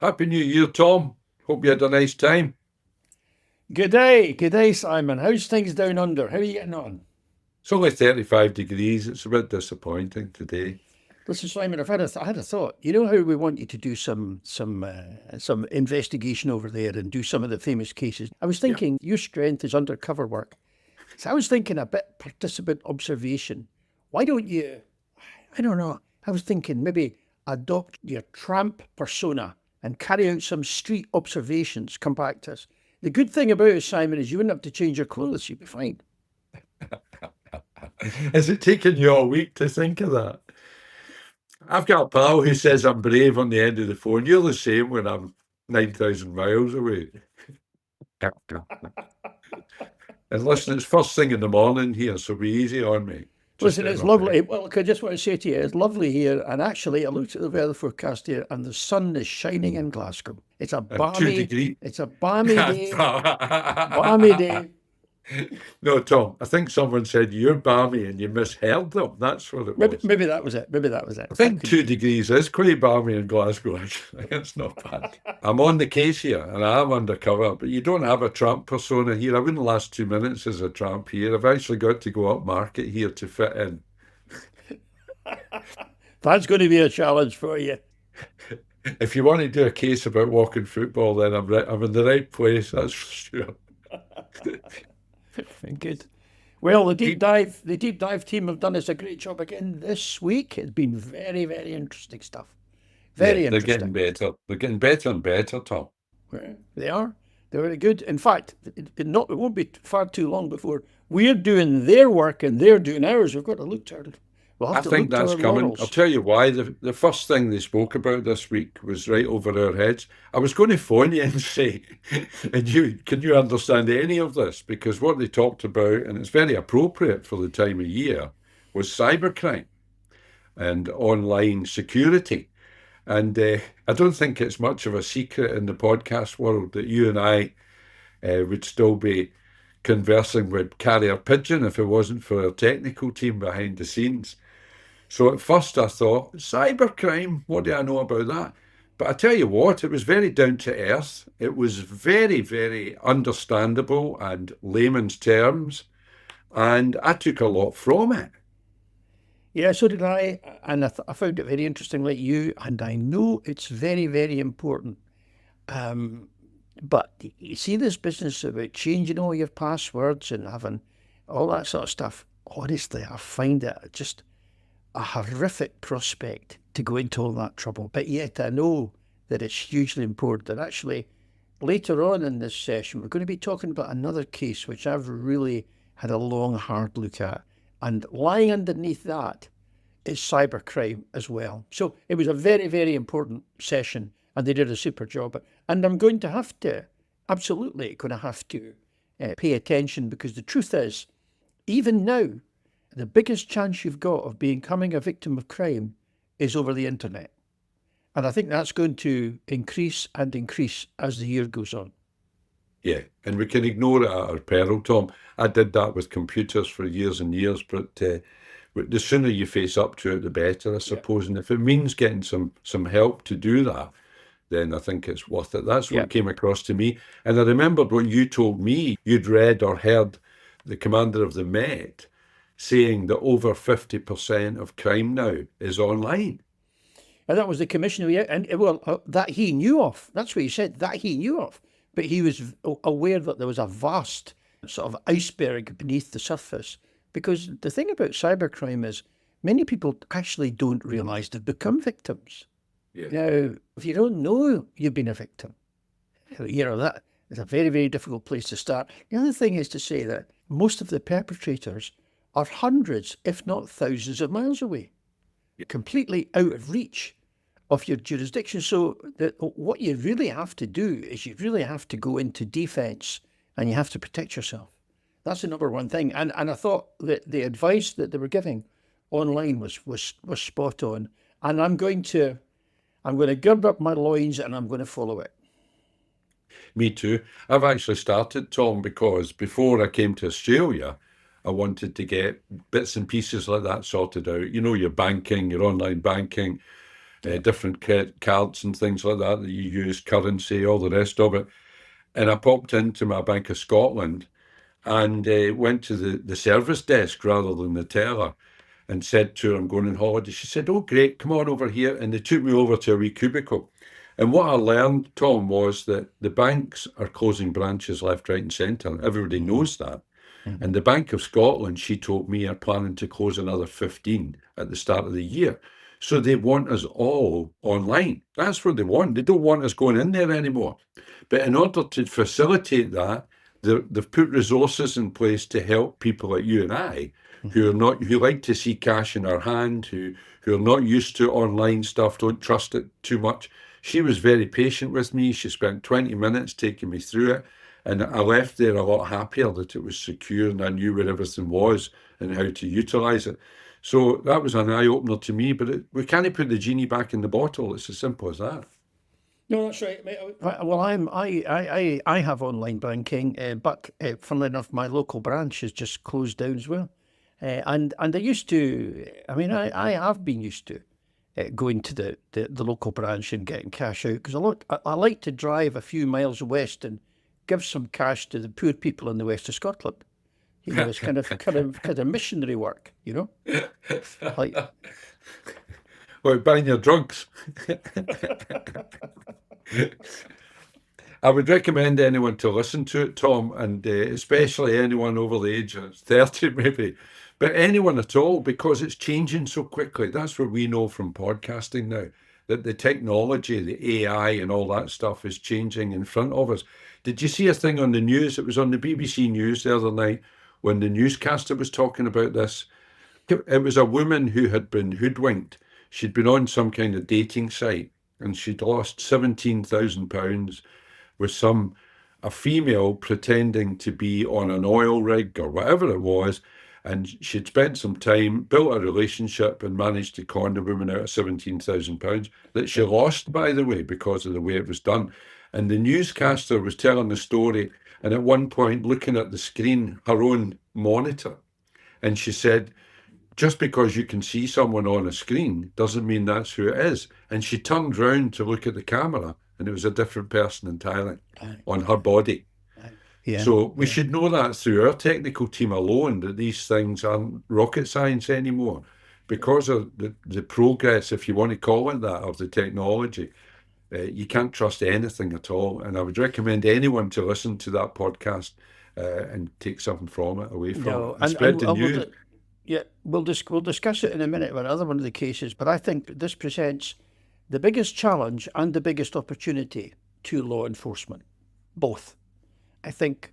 Happy New Year, Tom. Hope you had a nice time. Good day, Simon. How's things down under? How are you getting on? It's only 35 degrees. It's a bit disappointing today. Listen, Simon, I had a thought. You know how we want you to do some investigation over there and do some of the famous cases. I was Yeah. thinking your strength is undercover work, so I was thinking a bit participant observation. Why don't you? I don't know. I was thinking maybe adopt your tramp persona and carry out some street observations. Come back to us. The good thing about it, Simon, is you wouldn't have to change your clothes. You'd be fine. Is it taking you a week to think of that? I've got a pal who says I'm brave on the end of the phone. You're the same when I'm 9,000 miles away. And listen, it's first thing in the morning here, so be easy on me. Just Listen, in it's my bed. lovely. Well, I just want to say to you, it's lovely here. And actually, I looked at the weather forecast here, and the sun is shining in Glasgow. And 2 degrees. It's a balmy day. No, Tom, I think someone said you're balmy and you misheard them. That's what it was. Maybe that was it. Maybe that was it. I That think could two be. degrees is quite balmy in Glasgow, actually. It's not bad. I'm on the case here and I am undercover, but you don't have a tramp persona here. I wouldn't last 2 minutes as a tramp here. I've actually got to go up market here to fit in. That's going to be a challenge for you. If you want to do a case about walking football, then I'm in the right place, that's for sure. Good. Well, Keep, the deep dive team have done us a great job again this week. It's been very, very interesting stuff. yeah, Very they're getting interesting. better. They're getting better and better, Tom. Yeah, they are. They're very good. In fact, it won't be far too long before we're doing their work and they're doing ours. We'll have I to think look to that's our coming. I'll laurels. tell you why. The first thing they spoke about this week was right over our heads. I was going to phone you and say, and you can you understand any of this? Because what they talked about, and it's very appropriate for the time of year, was cybercrime and online security. And I don't think it's much of a secret in the podcast world that you and I would still be conversing with Carrier Pigeon if it wasn't for our technical team behind the scenes. So at first I thought, cybercrime, what do I know about that? But I tell you what, it was very down to earth. It was very, very understandable and layman's terms. And I took a lot from it. Yeah, so did I. And I found it very interesting, like you. And I know it's very, very important. Um, but you see this business about changing all your passwords and having all that sort of stuff. Honestly, I find it just a horrific prospect to go into all that trouble. But yet I know that it's hugely important. And actually, later on in this session, we're going to be talking about another case which I've really had a long, hard look at. And lying underneath that is cybercrime as well. So it was a very, very important session, and they did a super job. And I'm going to have to, absolutely going to have to pay attention, because the truth is, even now, the biggest chance you've got of becoming a victim of crime is over the internet. And I think that's going to increase and increase as the year goes on. Yeah, and we can ignore it at our peril, Tom. I did that with computers for years and years, but the sooner you face up to it, the better, I Yeah. suppose. And if it means getting some help to do that, then I think it's worth it. That's Yeah. what came across to me. And I remembered what you told me. You'd read or heard the commander of the Met saying that over 50% of crime now is online. And that was the commissioner, yeah, and well, that he knew of. That's what he said, that he knew of. But he was aware that there was a vast sort of iceberg beneath the surface. Because the thing about cybercrime is many people actually don't realise they've become victims. Yeah. Now, if you don't know you've been a victim, that is a very, very difficult place to start. The other thing is to say that most of the perpetrators are hundreds, if not thousands of miles away, completely out of reach of your jurisdiction. So what you really have to do is you really have to go into defence and you have to protect yourself. That's the number one thing. And I thought that the advice that they were giving online was spot on. And I'm going to gird up my loins and I'm going to follow it. Me too. I've actually started, Tom, because before I came to Australia, I wanted to get bits and pieces like that sorted out. You know, your banking, your online banking, different cards and things like that you use, currency, all the rest of it. And I popped into my Bank of Scotland and went to the service desk rather than the teller and said to her, I'm going on holiday. She said, oh, great, come on over here. And they took me over to a wee cubicle. And what I learned, Tom, was that the banks are closing branches left, right, and centre. Everybody knows that. Mhm. And the Bank of Scotland, she told me, are planning to close another 15 at the start of the year. So they want us all online. That's what they want. They don't want us going in there anymore. But in order to facilitate that, they've put resources in place to help people like you and I, who like to see cash in our hand, who are not used to online stuff, don't trust it too much. She was very patient with me. She spent 20 minutes taking me through it. And I left there a lot happier that it was secure and I knew where everything was and how to utilise it. So that was an eye-opener to me, but we can't put the genie back in the bottle. It's as simple as that. No, that's right, mate. Well, I have online banking, but funnily enough, my local branch has just closed down as well. And I used to, I mean, I have been used to going to the local branch and getting cash out because I like to drive a few miles west and give some cash to the poor people in the west of Scotland. You know, it's kind of missionary work. You know, like Well, buying your drugs. I would recommend anyone to listen to it, Tom, and especially anyone over the age of 30, maybe, but anyone at all, because it's changing so quickly. That's what we know from podcasting now, that the technology, the AI, and all that stuff is changing in front of us. Did you see a thing on the news? It was on the BBC News the other night when the newscaster was talking about this. It was a woman who had been hoodwinked. She'd been on some kind of dating site and she'd lost £17,000 with a female pretending to be on an oil rig or whatever it was. And she'd spent some time, built a relationship, and managed to con the woman out of £17,000 that she lost, by the way, because of the way it was done. And the newscaster was telling the story, and at one point looking at the screen, her own monitor, and she said, just because you can see someone on a screen doesn't mean that's who it is. And she turned round to look at the camera, and it was a different person entirely on her body. yeah. So we should know that through our technical team alone, that these things aren't rocket science anymore. Because of the progress, if you want to call it that, of the technology, you can't trust anything at all. And I would recommend anyone to listen to that podcast and take something from it, away from it, and spread the news. Yeah, we'll discuss it in a minute with another one of the cases, but I think this presents the biggest challenge and the biggest opportunity to law enforcement, both. I think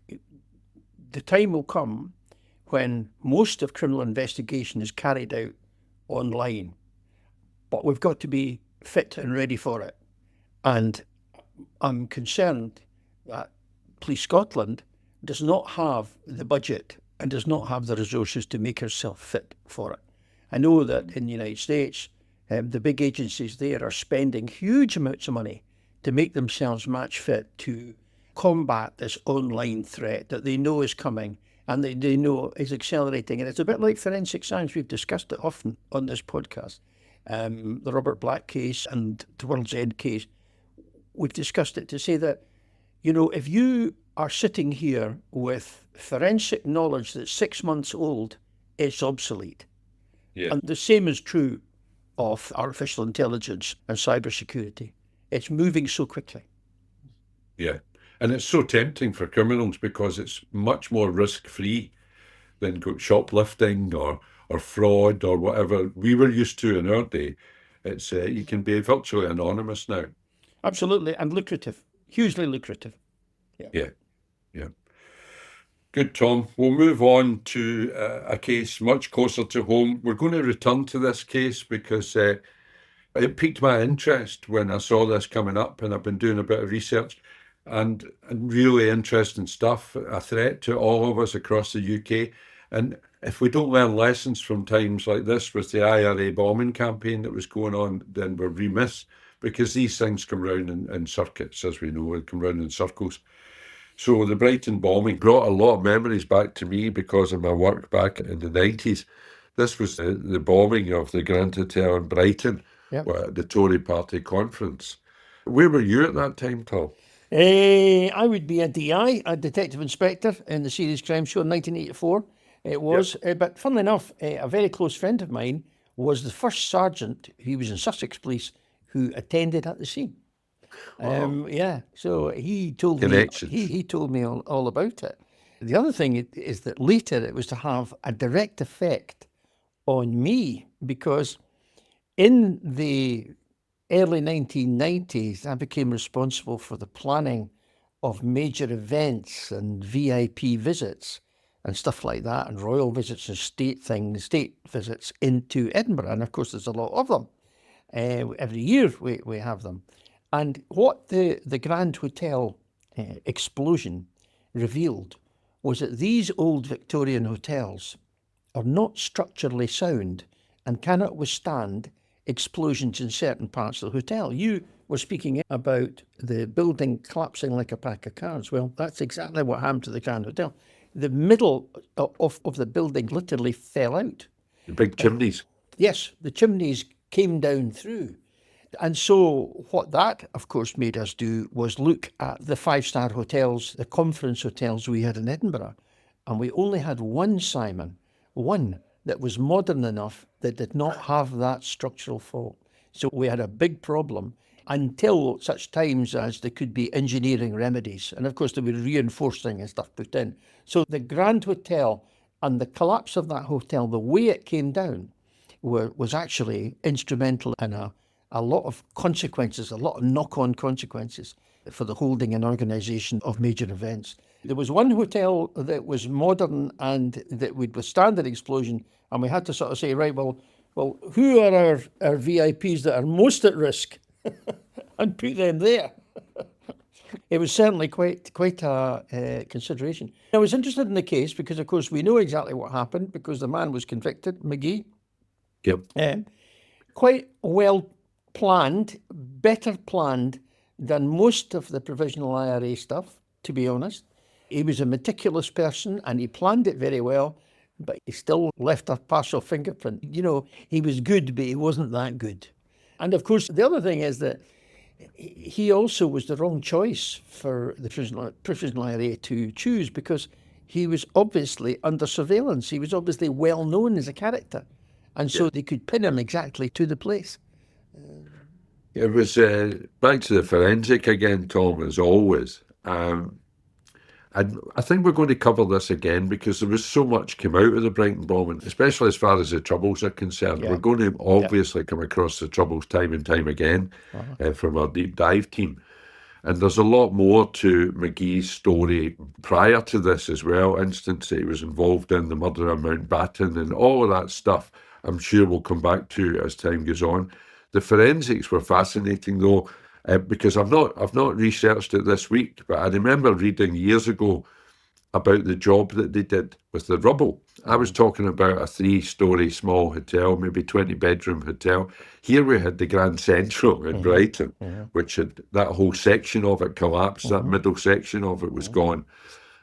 the time will come when most of criminal investigation is carried out online, but we've got to be fit and ready for it. And I'm concerned that Police Scotland does not have the budget and does not have the resources to make herself fit for it. I know that in the United States, the big agencies there are spending huge amounts of money to make themselves match fit to combat this online threat that they know is coming and they know is accelerating. And it's a bit like forensic science. We've discussed it often on this podcast. The Robert Black case and the World's End case, we've discussed it to say that, you know, if you are sitting here with forensic knowledge that's 6 months old, it's obsolete. Yeah. And the same is true of artificial intelligence and cybersecurity. It's moving so quickly. Yeah. And it's so tempting for criminals because it's much more risk-free than shoplifting or fraud or whatever we were used to in our day. It's you can be virtually anonymous now. Absolutely, and lucrative, hugely lucrative. Yeah. Good, Tom. We'll move on to a case much closer to home. We're going to return to this case because it piqued my interest when I saw this coming up, and I've been doing a bit of research and really interesting stuff, a threat to all of us across the UK. And if we don't learn lessons from times like this with the IRA bombing campaign that was going on, then we're remiss, because these things come round in circuits, as we know, they come round in circles. So the Brighton bombing brought a lot of memories back to me because of my work back in the 90s. This was the bombing of the Grand Hotel in Brighton, Yep. at the Tory party conference. Where were you at that time, Tom? I would be a DI, a detective inspector in the Serious Crime Show in 1984. It was, but funnily enough, a very close friend of mine was the first sergeant, he was in Sussex Police, who attended at the scene. Yeah, so he told me Connections. he told me all about it. The other thing is that later it was to have a direct effect on me, because in the early 1990s, I became responsible for the planning of major events and VIP visits and stuff like that, and royal visits and state visits into Edinburgh. And of course, there's a lot of them. Every year we have them. And what the Grand Hotel explosion revealed was that these old Victorian hotels are not structurally sound and cannot withstand explosions in certain parts of the hotel. You were speaking about the building collapsing like a pack of cards. Well, that's exactly what happened to the Grand Hotel. The middle of the building literally fell out. The big chimneys. Yes, the chimneys came down through. And so what that, of course, made us do was look at the five-star hotels, the conference hotels we had in Edinburgh. And we only had one, Simon, one that was modern enough that did not have that structural fault. So we had a big problem until such times as there could be engineering remedies. And of course, there was reinforcing and stuff put in. So the Grand Hotel and the collapse of that hotel, the way it came down, was actually instrumental in a lot of consequences, a lot of knock-on consequences for the holding and organisation of major events. There was one hotel that was modern and that would withstand an explosion, and we had to sort of say, right, well, who are our VIPs that are most at risk, and put them there. It was certainly quite a consideration. I was interested in the case because, of course, we know exactly what happened because the man was convicted, McGee. Yep. Quite well planned, better planned than most of the provisional IRA stuff, to be honest. He was a meticulous person and he planned it very well, but he still left a partial fingerprint. You know, he was good, but he wasn't that good. And of course, the other thing is that he also was the wrong choice for the provisional IRA to choose because he was obviously under surveillance. He was obviously well known as a character. And so they could pin him exactly to the place. It was back to the forensic again, Tom, as always. And I think we're going to cover this again because there was so much came out of the Brighton bombing, especially as far as the Troubles are concerned. Yeah. We're going to obviously come across the Troubles time and time again from our deep dive team. And there's a lot more to McGee's story prior to this as well. Instance that he was involved in, the murder of Mountbatten and all of that stuff, I'm sure we'll come back to as time goes on. The forensics were fascinating though, because I've not researched it this week, but I remember reading years ago about the job that they did with the rubble. I was talking about a 3-story small hotel, maybe 20-bedroom hotel. Here we had the Grand Central in Brighton, which had that whole section of it collapsed, that middle section of it was gone.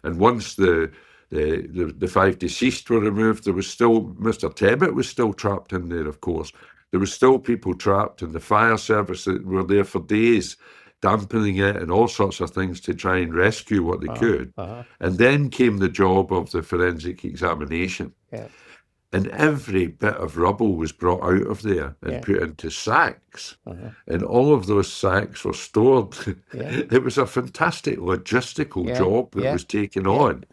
And once the 5 deceased were removed, there was still, Mr. Tebbit was still trapped in there, of course. There was still people trapped, and the fire service that were there for days, dampening it and all sorts of things to try and rescue what they could. And then came the job of the forensic examination. Yeah. And every bit of rubble was brought out of there and put into sacks. And all of those sacks were stored. It was a fantastic logistical job that was taken on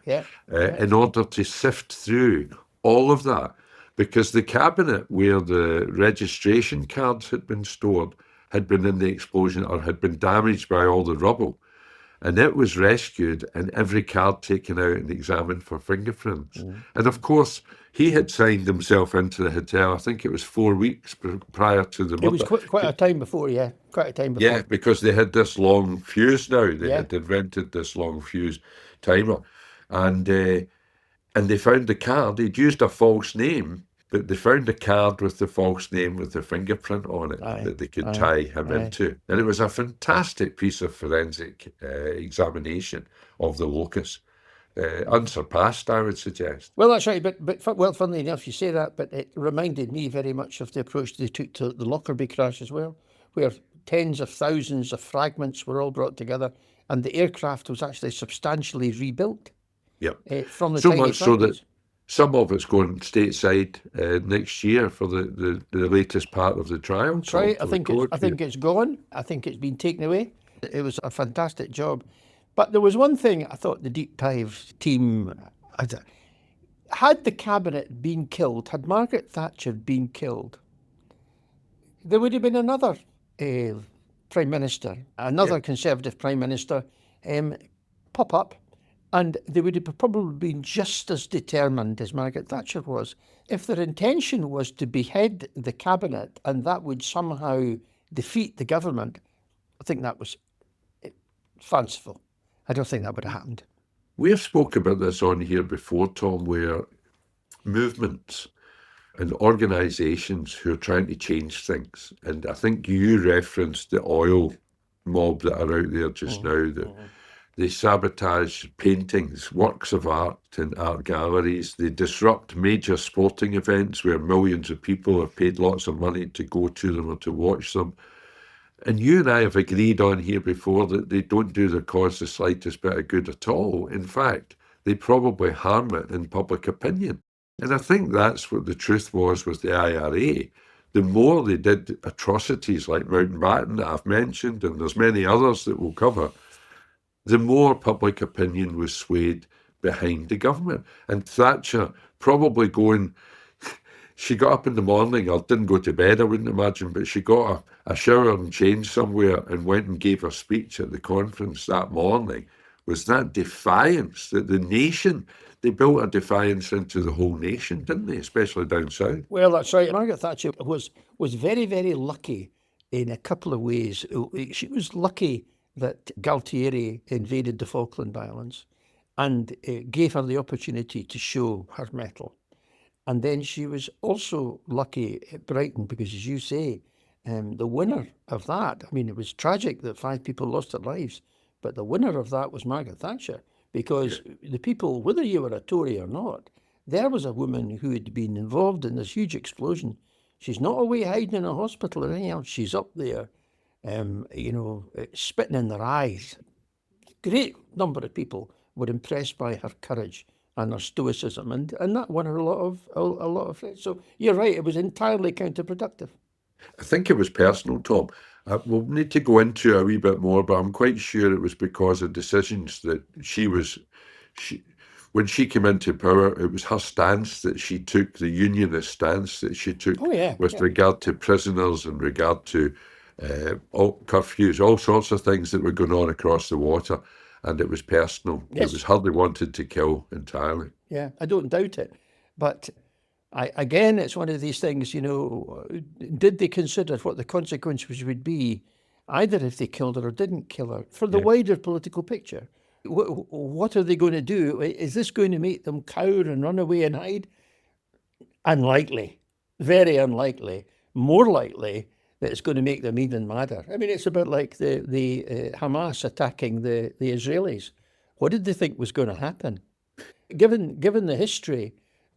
in order to sift through all of that. Because the cabinet where the registration cards had been stored had been in the explosion or had been damaged by all the rubble. And it was rescued and every card taken out and examined for fingerprints. And of course, he had signed himself into the hotel, I think it was 4 weeks prior to the murder. It was quite a time before, quite a time before. Yeah, because they had this long fuse now. They had invented this long fuse timer. And they found the card. He'd used a false name, but they found a card with the false name with the fingerprint on it that they could tie him into. And it was a fantastic piece of forensic examination of the locus. unsurpassed, I would suggest. Well, that's right. Well, funnily enough, you say that, but it reminded me very much of the approach they took to the Lockerbie crash as well, where tens of thousands of fragments were all brought together, and the aircraft was actually substantially rebuilt Yep. from the So tiny much so that fragments. some of it's going stateside next year for the latest part of the trial. That's right. For the court I case. think it's gone. I think it's been taken away. It was a fantastic job. But there was one thing I thought the deep dive team had the cabinet been killed, had Margaret Thatcher been killed, there would have been another prime minister, another Conservative prime minister pop up, and they would have probably been just as determined as Margaret Thatcher was. If their intention was to behead the cabinet and that would somehow defeat the government, I think that was fanciful. I don't think that would have happened. We have spoke about this on here before, Tom, where movements and organisations who are trying to change things, and I think you referenced the oil mob that are out there just now, that they sabotage paintings, works of art in art galleries. They disrupt major sporting events where millions of people have paid lots of money to go to them or to watch them. And you and I have agreed on here before that they don't do their cause the slightest bit of good at all. In fact, they probably harm it in public opinion. And I think that's what the truth was with the IRA. The more they did atrocities like Mountbatten that I've mentioned, and there's many others that we'll cover, the more public opinion was swayed behind the government. And Thatcher probably she got up in the morning, or didn't go to bed, I wouldn't imagine, but she got a shower and changed somewhere and went and gave her speech at the conference that morning. Was that defiance that the nation, they built a defiance into the whole nation, didn't they, especially down south? Well, that's right. Margaret Thatcher was very, very lucky in a couple of ways. She was lucky that Galtieri invaded the Falkland Islands and gave her the opportunity to show her mettle. And then she was also lucky at Brighton because, as you say, the winner of that, I mean, it was tragic that 5 people lost their lives, but the winner of that was Margaret Thatcher, because the people, whether you were a Tory or not, there was a woman who had been involved in this huge explosion. She's not away hiding in a hospital or anything else. She's up there, spitting in their eyes. Great number of people were impressed by her courage and her stoicism, and that won her a lot of friends. So you're right, it was entirely counterproductive. I think it was personal, Tom. We'll need to go into a wee bit more, but I'm quite sure it was because of decisions that when she came into power, it was her stance that she took, the unionist stance that she took with regard to prisoners and regard to all curfews, all sorts of things that were going on across the water. And it was personal. Yes. It was her they wanted to kill entirely. Yeah, I don't doubt it. But again, it's one of these things, did they consider what the consequences would be, either if they killed her or didn't kill her, for the wider political picture? What are they going to do? Is this going to make them cower and run away and hide? Unlikely. Very unlikely. More likely that it's going to make them even madder. I mean, it's a bit like the Hamas attacking the Israelis. What did they think was going to happen? Given the history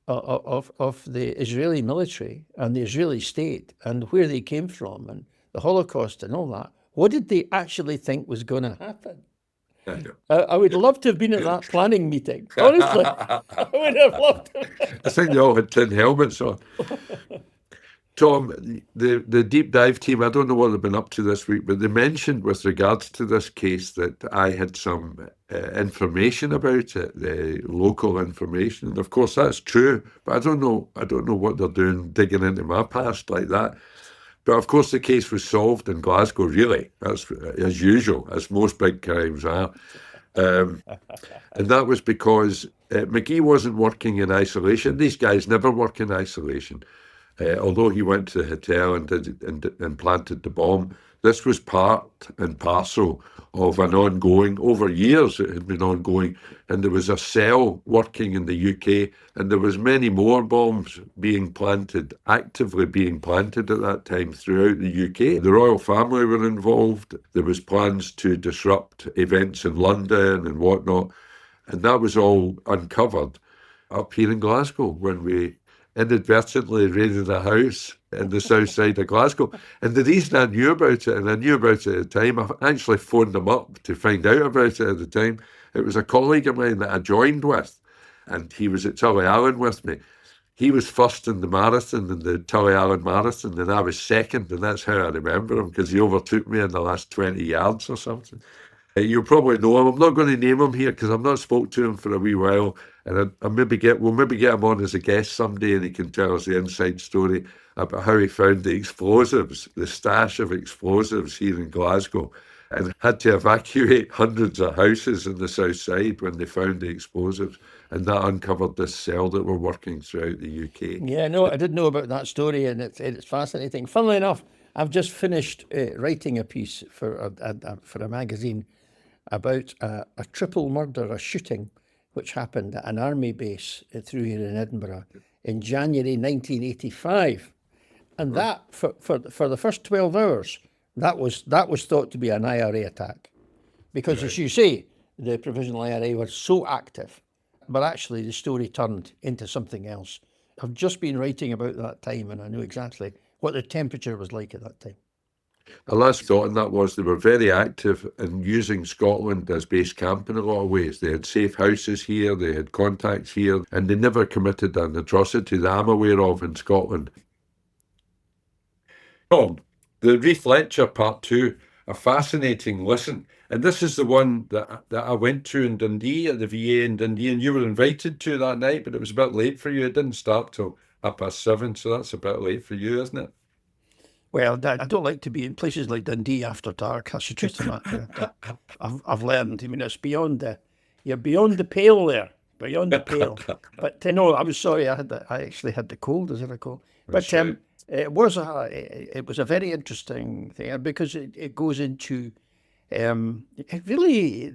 of the Israeli military and the Israeli state and where they came from and the Holocaust and all that, what did they actually think was going to happen? I would love to have been at that planning meeting. Honestly, I would have loved to. I think they all had tin helmets on. Tom, the deep dive team, I don't know what they've been up to this week, but they mentioned with regards to this case that I had some information about it, the local information. And of course, that's true, but I don't know what they're doing digging into my past like that. But of course, the case was solved in Glasgow, really. That's as usual, as most big crimes are. And that was because McGee wasn't working in isolation. These guys never work in isolation. Although he went to the hotel and planted the bomb, this was part and parcel of an ongoing, over years it had been ongoing, and there was a cell working in the UK, and there was many more bombs being planted, actively being planted at that time throughout the UK. The royal family were involved. There was plans to disrupt events in London and whatnot. And that was all uncovered up here in Glasgow when we inadvertently raided a house in the south side of Glasgow. And the reason I knew about it, and I knew about it at the time, I actually phoned them up to find out about it at the time. It was a colleague of mine that I joined with, and he was at Tully Allen with me. He was first in the marathon, in the Tully Allen Marathon, and I was second, and that's how I remember him, because he overtook me in the last 20 yards or something. You'll probably know him. I'm not going to name him here because I've not spoke to him for a wee while, and we'll maybe get him on as a guest someday, and he can tell us the inside story about how he found the explosives, the stash of explosives here in Glasgow, and had to evacuate hundreds of houses in the south side when they found the explosives, and that uncovered this cell that we're working throughout the UK. Yeah, no, I didn't know about that story, and it's fascinating. Funnily enough, I've just finished writing a piece for a magazine about a triple murder, a shooting, which happened at an army base through here in Edinburgh in January 1985, and that for the first 12 hours, that was thought to be an IRA attack, because as you say, the provisional IRA were so active, but actually the story turned into something else. I've just been writing about that time, and I know exactly what the temperature was like at that time. The last thought on that was they were very active in using Scotland as base camp in a lot of ways. They had safe houses here, they had contacts here, and they never committed an atrocity that I'm aware of in Scotland. Tom, the Reith Lecture Part 2, a fascinating listen. And this is the one that I went to in Dundee, at the VA in Dundee, and you were invited to that night, but it was a bit late for you. It didn't start till 7:30, so that's a bit late for you, isn't it? Well, I don't like to be in places like Dundee after dark. That's the truth of the matter. I've learned. I mean, it's you're beyond the pale there, beyond the pale. But no, I was sorry. I actually had the cold, as I recall. But it was a very interesting thing because it goes into really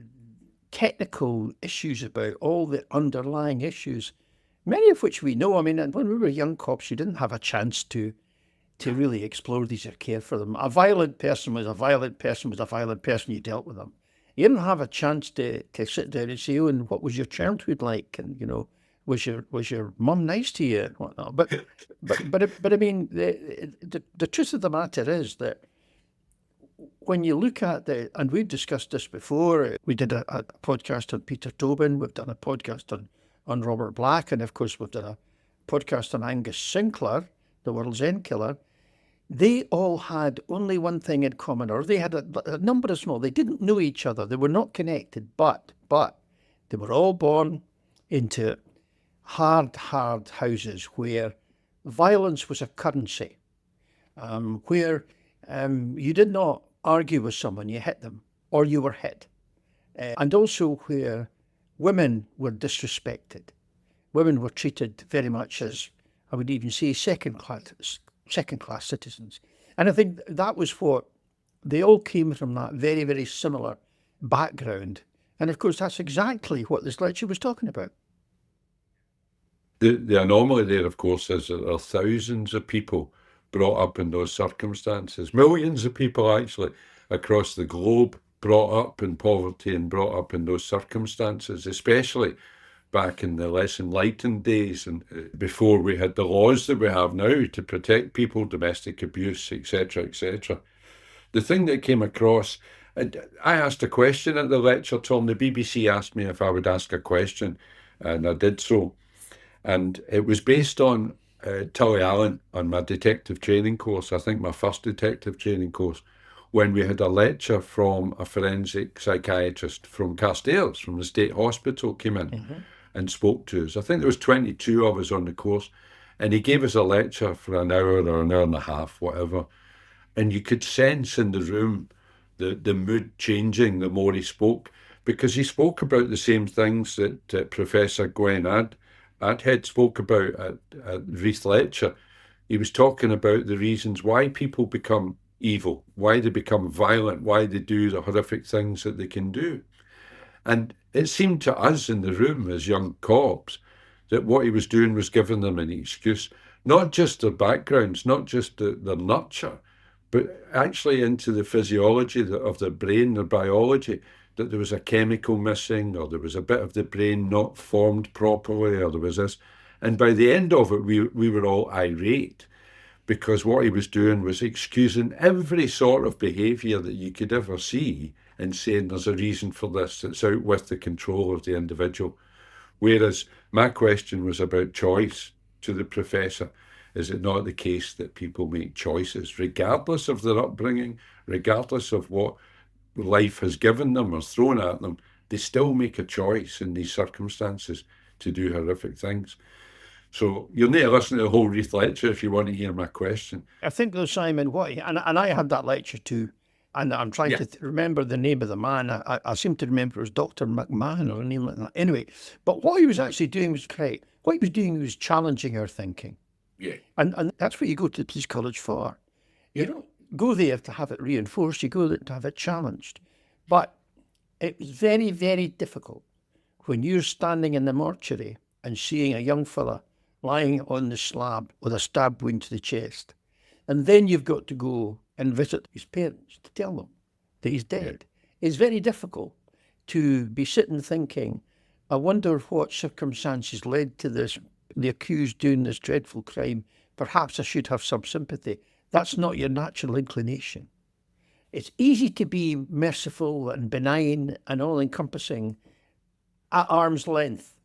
technical issues about all the underlying issues, many of which we know. I mean, when we were young cops, you didn't have a chance to really explore these or care for them. A violent person was a violent person was a violent person. You dealt with them. You didn't have a chance to sit down and say, "Oh, and what was your childhood like?" And was your mum nice to you and whatnot. But I mean, the truth of the matter is that when you look at and we've discussed this before. We did a podcast on Peter Tobin. We've done a podcast on Robert Black, and of course we've done a podcast on Angus Sinclair, the World's End Killer. They all had only one thing in common, or they had a number of small. They didn't know each other. They were not connected, but they were all born into hard houses where violence was a currency, where you did not argue with someone, you hit them, or you were hit, and also where women were disrespected. Women were treated very much as, I would even say, second class citizens. And I think that was what they all came from, that very, very similar background. And of course, that's exactly what this lecture was talking about. The anomaly there, of course, is that there are thousands of people brought up in those circumstances. Millions of people, actually, across the globe brought up in poverty and brought up in those circumstances, especially back in the less enlightened days and before we had the laws that we have now to protect people, domestic abuse, etc., etc. The thing that came across, and I asked a question at the lecture, Tom. The BBC asked me if I would ask a question, and I did so. And it was based on Tully Allen, on my detective training course, I think my first detective training course, when we had a lecture from a forensic psychiatrist from Carstairs, from the State Hospital, came in and spoke to us. I think there was 22 of us on the course, and he gave us a lecture for an hour or an hour and a half, whatever. And you could sense in the room the mood changing the more he spoke, because he spoke about the same things that Professor Gwen Adhead spoke about at Reith Lecture. He was talking about the reasons why people become evil, why they become violent, why they do the horrific things that they can do. And it seemed to us in the room as young cops that what he was doing was giving them an excuse, not just their backgrounds, not just their nurture, but actually into the physiology of the brain, the biology, that there was a chemical missing, or there was a bit of the brain not formed properly, or there was this. And by the end of it, we were all irate, because what he was doing was excusing every sort of behaviour that you could ever see and saying there's a reason for this that's out with the control of the individual. Whereas my question was about choice to the professor. Is it not the case that people make choices, regardless of their upbringing, regardless of what life has given them or thrown at them? They still make a choice in these circumstances to do horrific things. So you'll need to listen to the whole Reith lecture if you want to hear my question. I think though, Simon, and I had that lecture too, and I'm trying to remember the name of the man. I seem to remember it was Dr. McMahon or a name like that. Anyway, but what he was actually doing was great. What he was doing was challenging our thinking. Yeah. And that's what you go to the police college for. You don't go there to have it reinforced, you go there to have it challenged. But it was very, very difficult when you're standing in the mortuary and seeing a young fella lying on the slab with a stab wound to the chest. And then you've got to go and visit his parents to tell them that he's dead. It's very difficult to be sitting thinking, I wonder what circumstances led to this, the accused doing this dreadful crime. Perhaps I should have some sympathy. That's not your natural inclination. It's easy to be merciful and benign and all-encompassing at arm's length.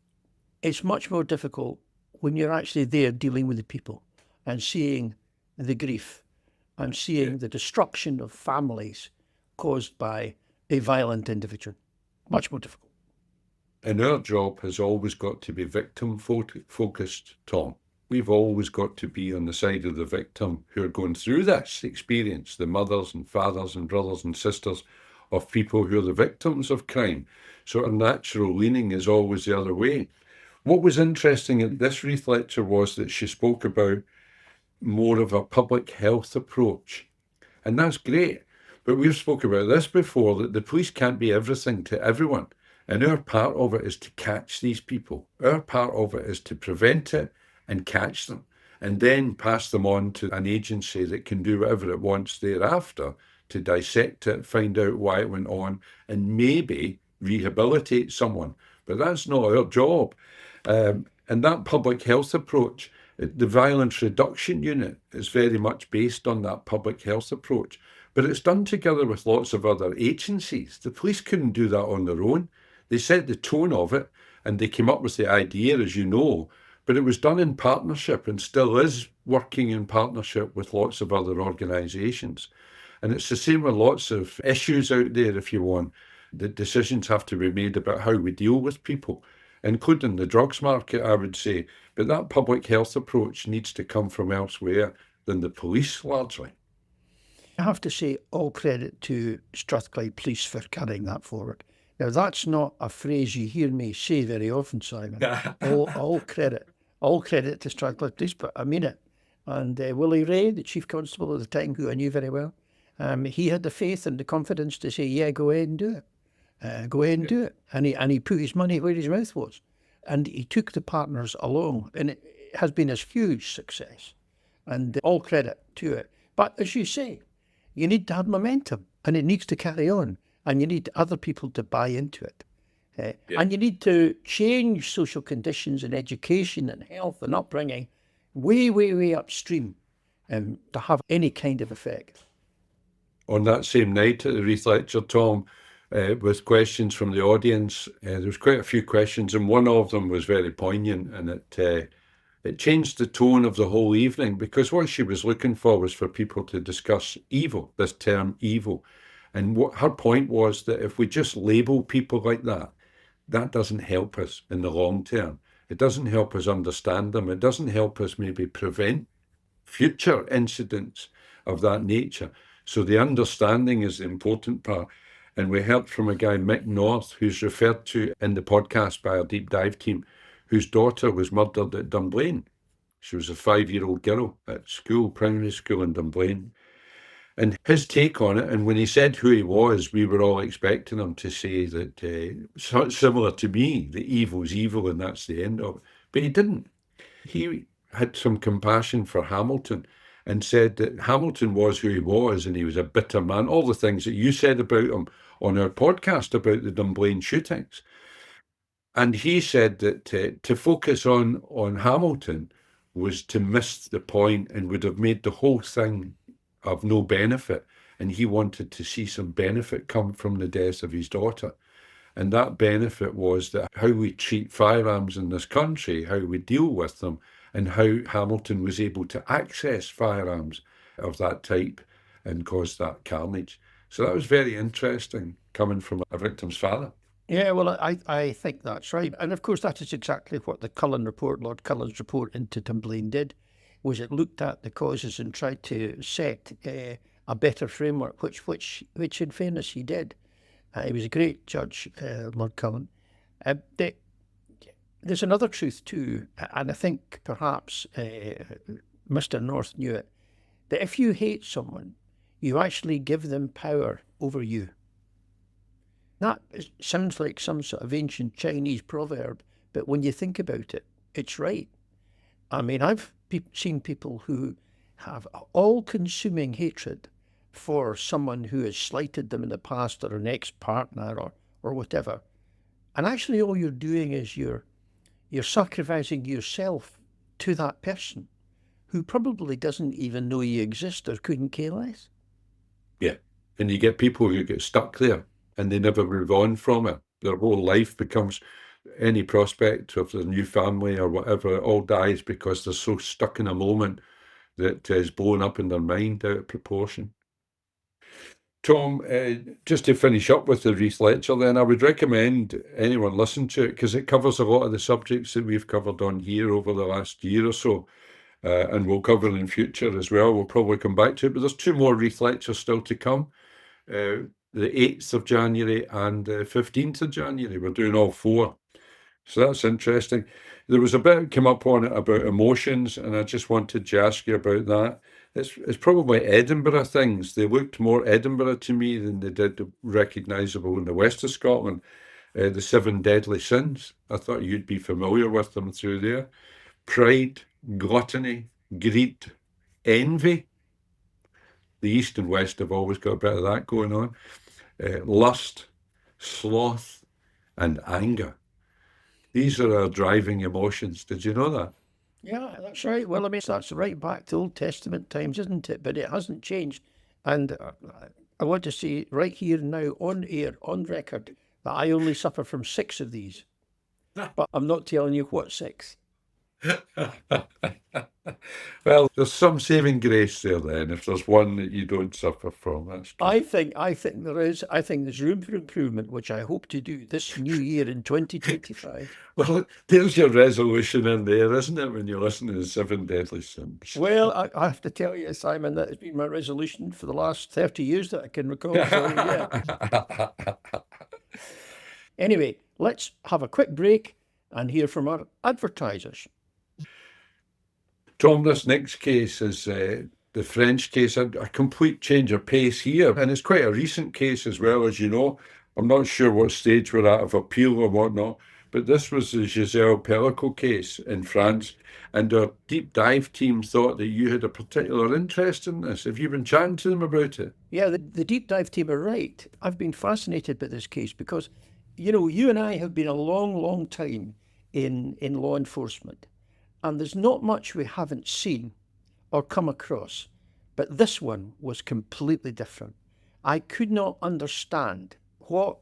It's much more difficult when you're actually there dealing with the people and seeing the grief and seeing the destruction of families caused by a violent individual. Much more difficult. And our job has always got to be victim focused, Tom. We've always got to be on the side of the victim who are going through this experience, the mothers and fathers and brothers and sisters of people who are the victims of crime. So our natural leaning is always the other way. What was interesting at this Reith lecture was that she spoke about more of a public health approach. And that's great. But we've spoken about this before, that the police can't be everything to everyone. And our part of it is to catch these people. Our part of it is to prevent it and catch them, and then pass them on to an agency that can do whatever it wants thereafter to dissect it, find out why it went on, and maybe rehabilitate someone. But that's not our job. And that public health approach, the Violence Reduction Unit, is very much based on that public health approach. But it's done together with lots of other agencies. The police couldn't do that on their own. They set the tone of it, and they came up with the idea, as you know, but it was done in partnership and still is working in partnership with lots of other organisations. And it's the same with lots of issues out there, if you want. The decisions have to be made about how we deal with people, including the drugs market, I would say. But that public health approach needs to come from elsewhere than the police, largely. I have to say all credit to Strathclyde Police for carrying that forward. Now, that's not a phrase you hear me say very often, Simon. all credit. All credit to Strathclyde Police, but I mean it. And Willie Ray, the Chief Constable at the time, who I knew very well, he had the faith and the confidence to say, yeah, go ahead and do it. Go ahead and do it. And he put his money where his mouth was. And he took the partners along. And it has been a huge success. And all credit to it. But as you say, you need to have momentum. And it needs to carry on. And you need other people to buy into it. And you need to change social conditions and education and health and upbringing way, way, way upstream to have any kind of effect. On that same night at the Reith lecture, Tom, with questions from the audience, there was quite a few questions, and one of them was very poignant, and it changed the tone of the whole evening, because what she was looking for was for people to discuss evil, this term evil. And what her point was that if we just label people like that, that doesn't help us in the long term. It doesn't help us understand them. It doesn't help us maybe prevent future incidents of that nature. So the understanding is the important part. And we heard from a guy, Mick North, who's referred to in the podcast by our deep dive team, whose daughter was murdered at Dunblane. She was a 5-year-old girl at school, primary school in Dunblane. And his take on it, and when he said who he was, we were all expecting him to say that, similar to me, that evil's evil and that's the end of it. But he didn't. He had some compassion for Hamilton, and said that Hamilton was who he was and he was a bitter man, all the things that you said about him on our podcast about the Dunblane shootings. And he said that to focus on Hamilton was to miss the point and would have made the whole thing of no benefit. And he wanted to see some benefit come from the death of his daughter. And that benefit was that how we treat firearms in this country, how we deal with them, and how Hamilton was able to access firearms of that type and cause that carnage. So that was very interesting coming from a victim's father. Yeah, well, I think that's right. And of course, that is exactly what the Cullen report, Lord Cullen's report into Dunblane did, was it looked at the causes and tried to set a better framework, which in fairness he did. He was a great judge, Lord Cullen. There's another truth too, and I think perhaps Mr. North knew it, that if you hate someone, you actually give them power over you. That sounds like some sort of ancient Chinese proverb, but when you think about it, it's right. I mean, I've seen people who have all-consuming hatred for someone who has slighted them in the past, or an ex-partner or whatever. And actually all you're doing is you're sacrificing yourself to that person who probably doesn't even know you exist or couldn't care less. Yeah. And you get people who get stuck there and they never move on from it. Their whole life becomes, any prospect of their new family or whatever, it all dies because they're so stuck in a moment that is blown up in their mind out of proportion. Tom, just to finish up with the Reith lecture then, I would recommend anyone listen to it because it covers a lot of the subjects that we've covered on here over the last year or so, and we'll cover in future as well. We'll probably come back to it, but there's 2 more Reith lectures still to come. The 8th of January and 15th of January. We're doing all 4. So that's interesting. There was a bit came up on it about emotions, and I just wanted to ask you about that. It's probably Edinburgh things. They looked more Edinburgh to me than they did recognisable in the west of Scotland. The 7 deadly sins. I thought you'd be familiar with them through there. Pride, gluttony, greed, envy. The east and west have always got a bit of that going on. Lust, sloth, and anger. These are our driving emotions. Did you know that? Yeah, that's right. Well, I mean, that's right back to Old Testament times, isn't it? But it hasn't changed. And I want to say right here now, on air, on record, that I only suffer from 6 of these. But I'm not telling you what 6. Well, there's some saving grace there then, if there's one that you don't suffer from. That's true. I think there is. I think there's room for improvement, which I hope to do this new year in 2025. Well, there's your resolution in there, isn't it, when you listen to the 7 deadly sins? Well, I have to tell you, Simon, that has been my resolution for the last 30 years that I can recall. So, yeah. Anyway, let's have a quick break and hear from our advertisers. Tom, this next case is the French case, a complete change of pace here. And it's quite a recent case as well, as you know. I'm not sure what stage we're at of appeal or whatnot, but this was the Giselle Pellicot case in France. And our deep dive team thought that you had a particular interest in this. Have you been chatting to them about it? Yeah, the deep dive team are right. I've been fascinated by this case because, you know, you and I have been a long, long time in law enforcement. And there's not much we haven't seen or come across. But this one was completely different. I could not understand what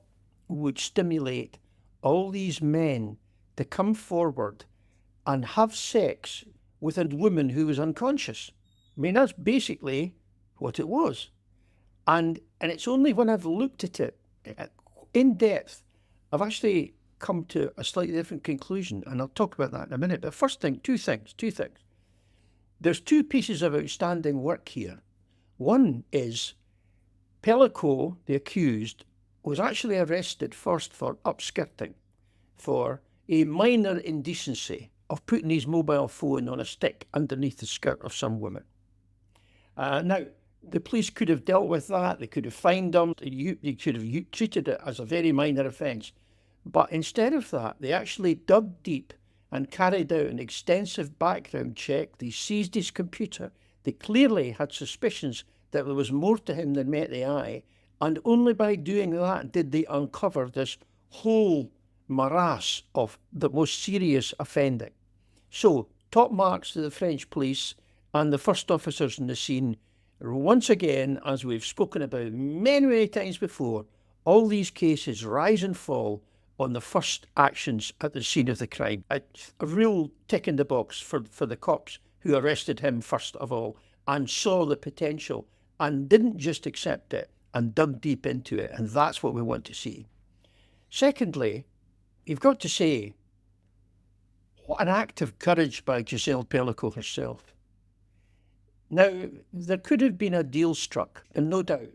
would stimulate all these men to come forward and have sex with a woman who was unconscious. I mean, that's basically what it was. And it's only when I've looked at it in depth, I've actually come to a slightly different conclusion, and I'll talk about that in a minute. But first thing, two things. There's 2 pieces of outstanding work here. One is Pellicot, the accused, was actually arrested first for upskirting, for a minor indecency of putting his mobile phone on a stick underneath the skirt of some woman. Now, the police could have dealt with that. They could have fined him. They should have treated it as a very minor offence. But instead of that, they actually dug deep and carried out an extensive background check. They seized his computer. They clearly had suspicions that there was more to him than met the eye, and only by doing that did they uncover this whole morass of the most serious offending. So, top marks to the French police and the first officers in the scene. Once again, as we've spoken about many, many times before, all these cases rise and fall on the first actions at the scene of the crime. A real tick in the box for the cops who arrested him first of all and saw the potential and didn't just accept it and dug deep into it. And that's what we want to see. Secondly, you've got to say, what an act of courage by Giselle Pellicot herself. Now, there could have been a deal struck, and no doubt,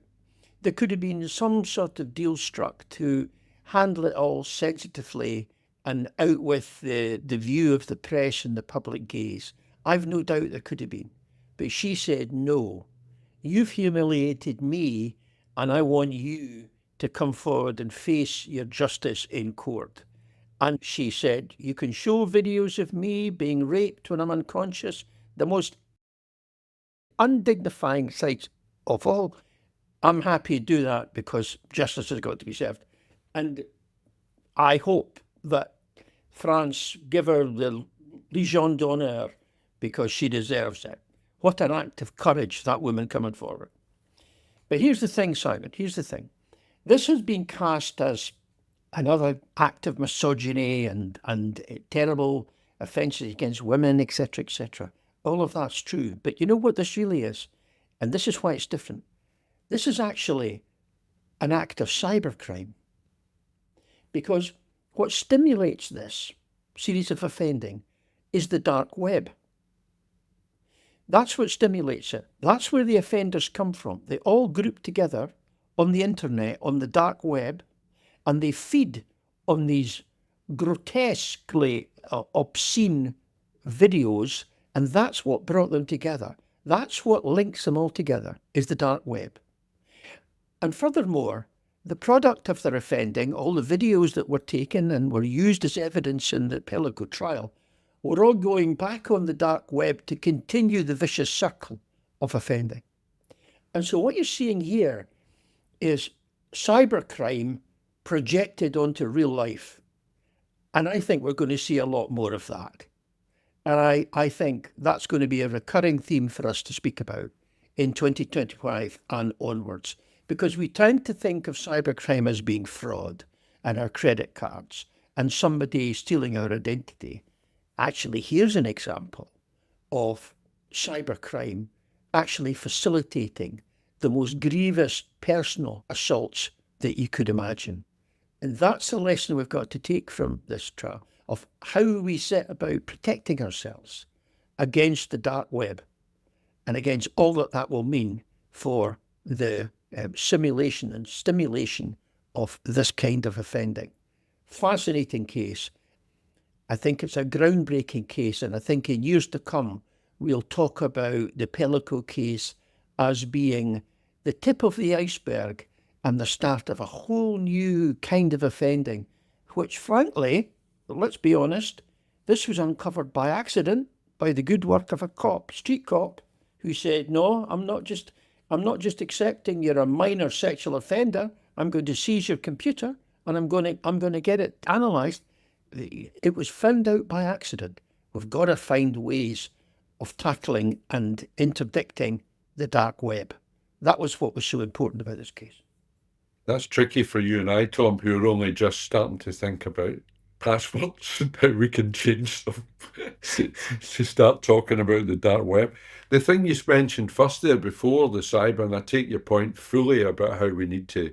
there could have been some sort of deal struck to handle it all sensitively and out with the view of the press and the public gaze. I've no doubt there could have been. But she said, no, you've humiliated me, and I want you to come forward and face your justice in court. And she said, you can show videos of me being raped when I'm unconscious, the most undignifying sights of all. I'm happy to do that because justice has got to be served. And I hope that France give her the Legion d'honneur because she deserves it. What an act of courage, that woman coming forward. But here's the thing, Simon, here's the thing. This has been cast as another act of misogyny and terrible offences against women, etc., etc. All of that's true. But you know what this really is? And this is why it's different. This is actually an act of cybercrime. Because what stimulates this series of offending is the dark web. That's what stimulates it. That's where the offenders come from. They all group together on the internet, on the dark web, and they feed on these grotesquely obscene videos, and that's what brought them together. That's what links them all together, is the dark web. And furthermore, the product of their offending, all the videos that were taken and were used as evidence in the Pellicot trial, were all going back on the dark web to continue the vicious circle of offending. And so what you're seeing here is cybercrime projected onto real life. And I think we're going to see a lot more of that. And I think that's going to be a recurring theme for us to speak about in 2025 and onwards, because we tend to think of cybercrime as being fraud and our credit cards and somebody stealing our identity. Actually, here's an example of cybercrime actually facilitating the most grievous personal assaults that you could imagine. And that's the lesson we've got to take from this trial, of how we set about protecting ourselves against the dark web and against all that that will mean for the simulation and stimulation of this kind of offending. Fascinating case. I think it's a groundbreaking case, and I think in years to come, we'll talk about the Pellicot case as being the tip of the iceberg and the start of a whole new kind of offending, which frankly, let's be honest, this was uncovered by accident, by the good work of a cop, street cop, who said, no, I'm not just accepting you're a minor sexual offender. I'm going to seize your computer and I'm going to get it analysed. It was found out by accident. We've got to find ways of tackling and interdicting the dark web. That was what was so important about this case. That's tricky for you and I, Tom, who are only just starting to think about passwords and how we can change them to start talking about the dark web. The thing you mentioned first there before the cyber, and I take your point fully about how we need to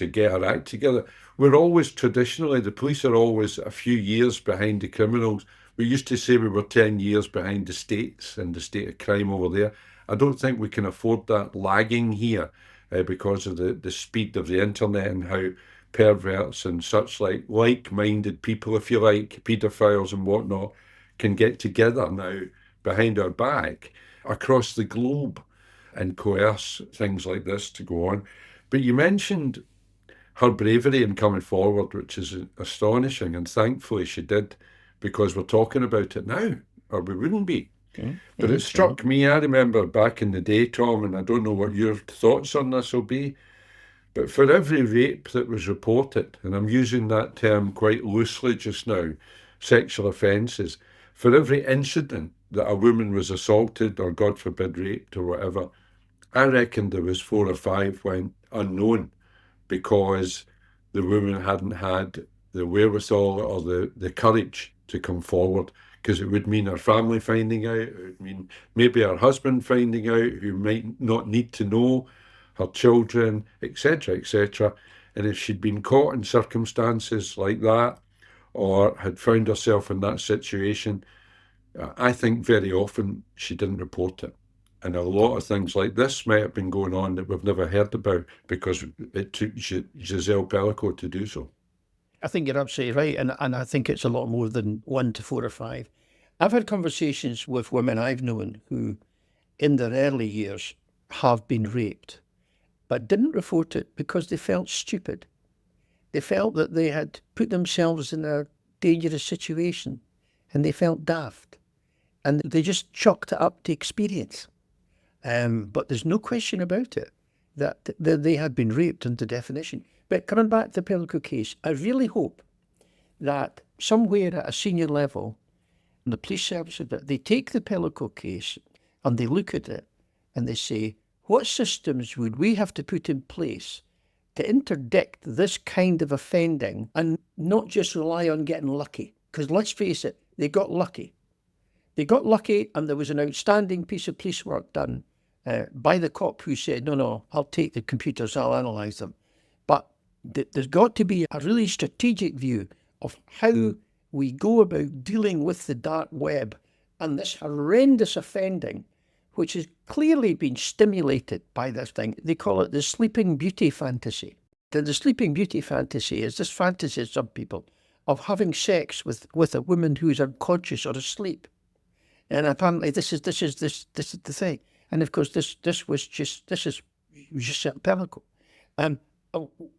get our act together. We're always traditionally, the police are always a few years behind the criminals. We used to say we were 10 years behind the states and the state of crime over there. I don't think we can afford that lagging here because of the speed of the internet and how perverts and such like-minded people, if you like, paedophiles and whatnot, can get together now behind our back across the globe and coerce things like this to go on. But you mentioned her bravery in coming forward, which is astonishing, and thankfully she did, because we're talking about it now, or we wouldn't be. But it struck me, I remember back in the day, Tom, and I don't know what your thoughts on this will be, but for every rape that was reported, and I'm using that term quite loosely just now, sexual offences, for every incident that a woman was assaulted or, God forbid, raped or whatever, I reckon there was 4 or 5 went unknown because the woman hadn't had the wherewithal or the courage to come forward, because it would mean her family finding out, it would mean maybe her husband finding out, who might not need to know, her children, etc., etc. And if she'd been caught in circumstances like that or had found herself in that situation, I think very often she didn't report it. And a lot of things like this might have been going on that we've never heard about because it took Giselle Pellicot to do so. I think you're absolutely right, and I think it's a lot more than 1 to 4 or 5. I've had conversations with women I've known who, in their early years, have been raped, but didn't report it because they felt stupid. They felt that they had put themselves in a dangerous situation, and they felt daft, and they just chalked it up to experience. But there's no question about it that they had been raped into definition. But coming back to the Pellicot case, I really hope that somewhere at a senior level in the police service, that they take the Pellicot case and they look at it and they say, what systems would we have to put in place to interdict this kind of offending and not just rely on getting lucky? Because let's face it, they got lucky. They got lucky, and there was an outstanding piece of police work done by the cop who said, no, I'll take the computers, I'll analyse them. But there's got to be a really strategic view of how we go about dealing with the dark web and this horrendous offending, which has clearly been stimulated by this thing. They call it the sleeping beauty fantasy. The sleeping beauty fantasy is this fantasy of some people of having sex with a woman who's unconscious or asleep. And apparently this is the thing. And of course, this is Giselle Pellicot.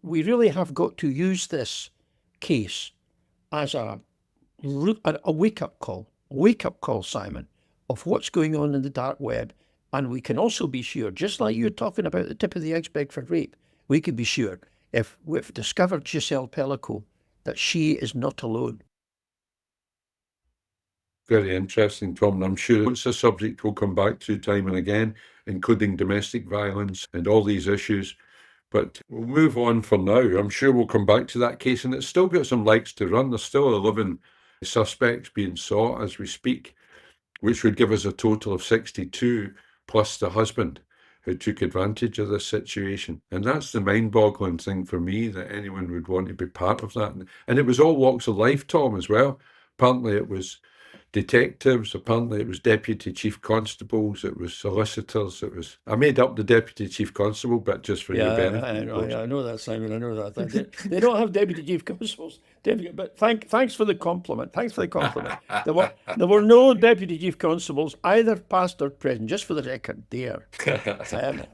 We really have got to use this case as a wake-up call, Simon, of what's going on in the dark web. And we can also be sure, just like you're talking about the tip of the iceberg for rape, we can be sure, if we've discovered Giselle Pellicot, that she is not alone. Very interesting, Tom, and I'm sure it's a subject we'll come back to time and again, including domestic violence and all these issues. But we'll move on for now. I'm sure we'll come back to that case, and it's still got some legs to run. There's still 11 suspects being sought as we speak, which would give us a total of 62, plus the husband who took advantage of this situation. And that's the mind-boggling thing for me, that anyone would want to be part of that. And it was all walks of life, Tom, as well. Apparently it was detectives, apparently it was deputy chief constables, it was solicitors, I made up the deputy chief constable bit just for your benefit. I know that, Simon, I know that. They don't have deputy chief constables, but thanks for the compliment. There were no deputy chief constables, either past or present, just for the record there.